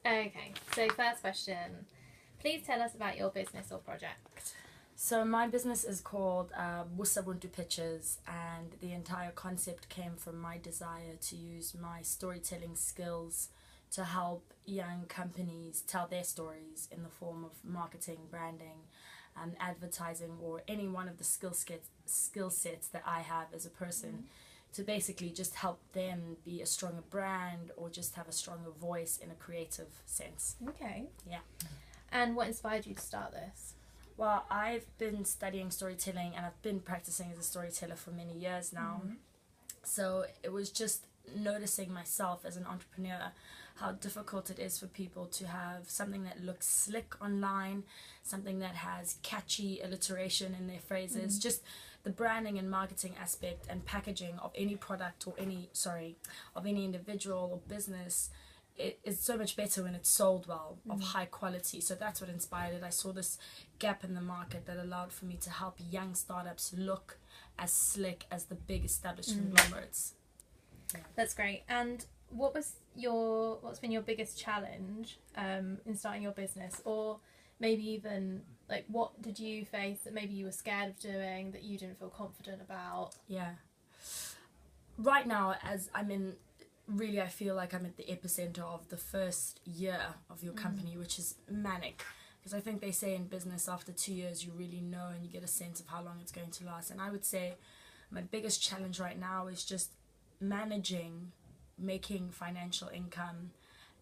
Okay, so first question. Please tell us about your business or project. So my business is called BusaBuntu Pictures, and the entire concept came from my desire to use my storytelling skills to help young companies tell their stories in the form of marketing, branding, advertising, or any one of the skill sets that I have as a person, to basically just help them be a stronger brand or just have a stronger voice in a creative sense. Okay. Yeah. And what inspired you to start this? Well, I've been studying storytelling and I've been practicing as a storyteller for many years now. So it was just noticing myself as an entrepreneur how difficult it is for people to have something that looks slick online, something that has catchy alliteration in their phrases, just the branding and marketing aspect and packaging of any product or of any individual or business. It is so much better when it's sold well, of high quality. So that's what inspired it. I saw this gap in the market that allowed for me to help young startups look as slick as the big established conglomerates. Yeah. That's great. And what's been your biggest challenge in starting your business, or maybe even like what did you face that maybe you were scared of doing, that you didn't feel confident about? Yeah. Right now, as I'm in, really I feel like I'm at the epicenter of the first year of your company, which is manic. Because I think they say in business after 2 years you really know and you get a sense of how long it's going to last. And I would say my biggest challenge right now is just making financial income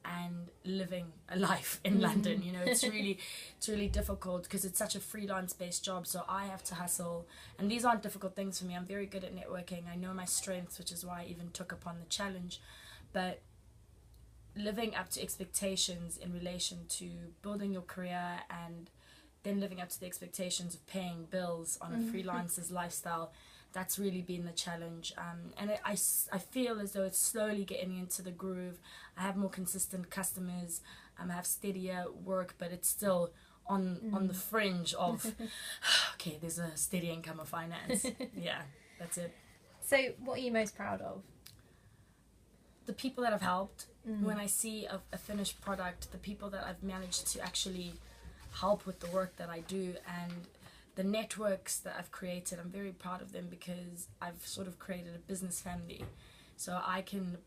and living a life in London. You know, it's really difficult because it's such a freelance based job, so I have to hustle, and these aren't difficult things for me. I'm very good at networking. I know my strengths, which is why I even took upon the challenge. But living up to expectations in relation to building your career and then living up to the expectations of paying bills on a freelancer's lifestyle, that's really been the challenge. And I feel as though it's slowly getting into the groove. I have more consistent customers, I have steadier work, but it's still on the fringe of, okay, there's a steady income of finance. Yeah, that's it. So what are you most proud of? The people that I've helped. When I see a finished product, the people that I've managed to actually help with the work that I do, and the networks that I've created, I'm very proud of them because I've sort of created a business family. So I can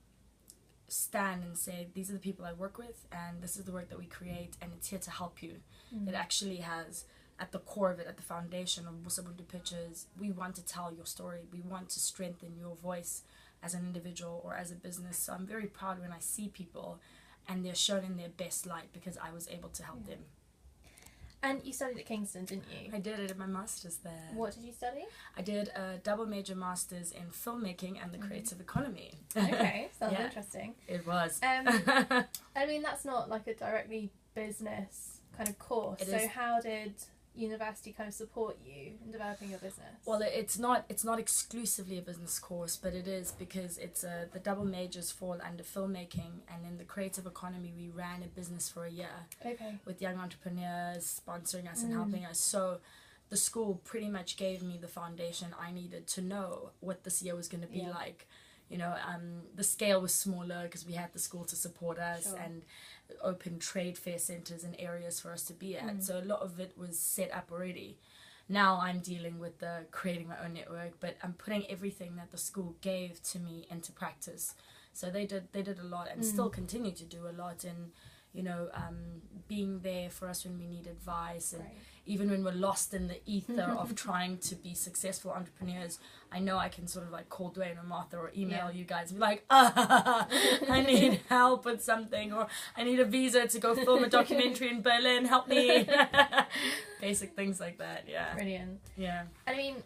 stand and say, these are the people I work with and this is the work that we create and it's here to help you. It actually has, at the core of it, at the foundation of BusaBuntu Pictures, we want to tell your story. We want to strengthen your voice as an individual or as a business. So I'm very proud when I see people and they're shown in their best light because I was able to help them. And you studied at Kingston, didn't you? I did. I did my master's there. What did you study? I did a double major master's in filmmaking and the creative economy. Okay, sounds interesting. It was. I mean, that's not like a directly business kind of course. It so is. How did university kind of support you in developing your business? Well, it's not exclusively a business course, but it is because it's the double majors fall under filmmaking, and in the creative economy we ran a business for a year with young entrepreneurs sponsoring us and helping us. So the school pretty much gave me the foundation I needed to know what this year was going to be like. You know, the scale was smaller because we had the school to support us and open trade fair centres and areas for us to be at. So a lot of it was set up already. Now I'm dealing with the creating my own network, but I'm putting everything that the school gave to me into practice. So they did a lot and still continue to do a lot in, you know, being there for us when we need advice, and even when we're lost in the ether of trying to be successful entrepreneurs, I know I can sort of like call Dwayne or Martha or email you guys and be like, I need help with something, or I need a visa to go film a documentary in Berlin, help me. Basic things like that. Yeah. Brilliant. Yeah. I mean,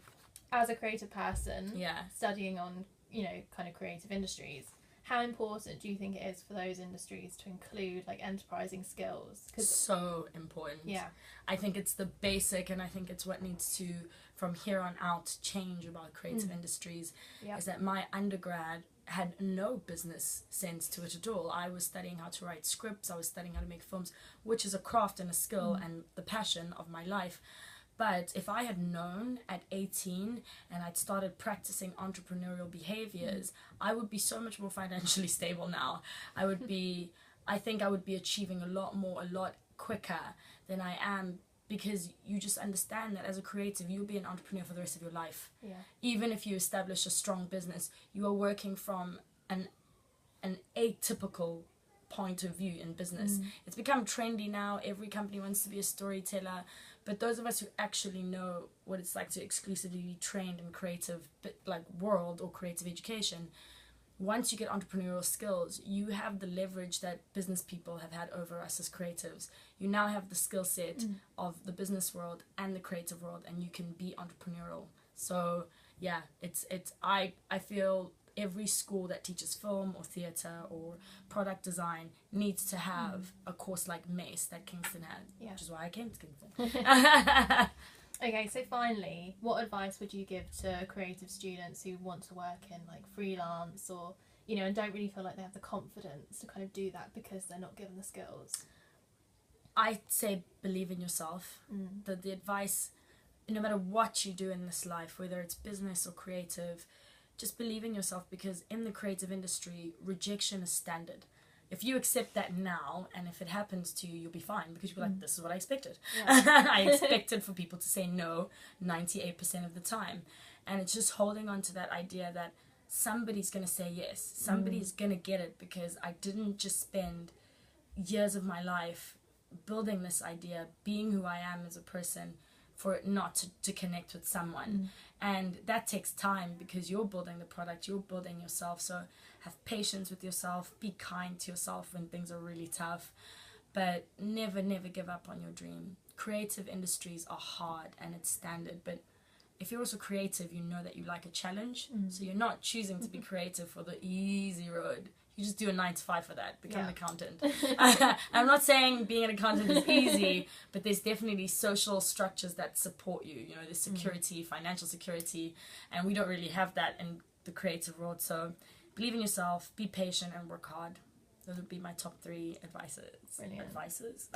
as a creative person, yeah, studying on, you know, kind of creative industries, how important do you think it is for those industries to include like enterprising skills? So important. Yeah. I think it's the basic, and I think it's what needs to, from here on out, change about creative industries. Is that my undergrad had no business sense to it at all. I was studying how to write scripts, I was studying how to make films, which is a craft and a skill and the passion of my life. But if I had known at 18 and I'd started practicing entrepreneurial behaviors, I would be so much more financially stable now. I would be I think I would be achieving a lot more, a lot quicker than I am, because you just understand that as a creative, you'll be an entrepreneur for the rest of your life. Yeah. Even if you establish a strong business, you are working from an atypical point of view in business. It's become trendy now. Every company wants to be a storyteller. But those of us who actually know what it's like to exclusively be trained in creative, like world or creative education, once you get entrepreneurial skills, you have the leverage that business people have had over us as creatives. You now have the skill set of the business world and the creative world, and you can be entrepreneurial. So yeah, I feel every school that teaches film or theatre or product design needs to have a course like MACE that Kingston had, which is why I came to Kingston. Okay, so finally, what advice would you give to creative students who want to work in like freelance, or, you know, and don't really feel like they have the confidence to kind of do that because they're not given the skills? I'd say believe in yourself. The advice, no matter what you do in this life, whether it's business or creative, just believe in yourself, because in the creative industry, rejection is standard. If you accept that now, and if it happens to you, you'll be fine, because you'll be like, this is what I expected. Yeah. I expected for people to say no 98% of the time. And it's just holding on to that idea that somebody's going to say yes. Somebody's going to get it, because I didn't just spend years of my life building this idea, being who I am as a person, for it not to connect with someone. And that takes time, because you're building the product, you're building yourself. So have patience with yourself, be kind to yourself when things are really tough, but never give up on your dream. Creative industries are hard and it's standard, but if you're also creative, you know that you like a challenge. So you're not choosing to be creative for the easy road. You just do a 9 to 5 for that. Become an accountant. I'm not saying being an accountant is easy, but there's definitely social structures that support you. You know, there's security, financial security, and we don't really have that in the creative world. So believe in yourself, be patient, and work hard. Those would be my top 3 advices. Brilliant. Advices.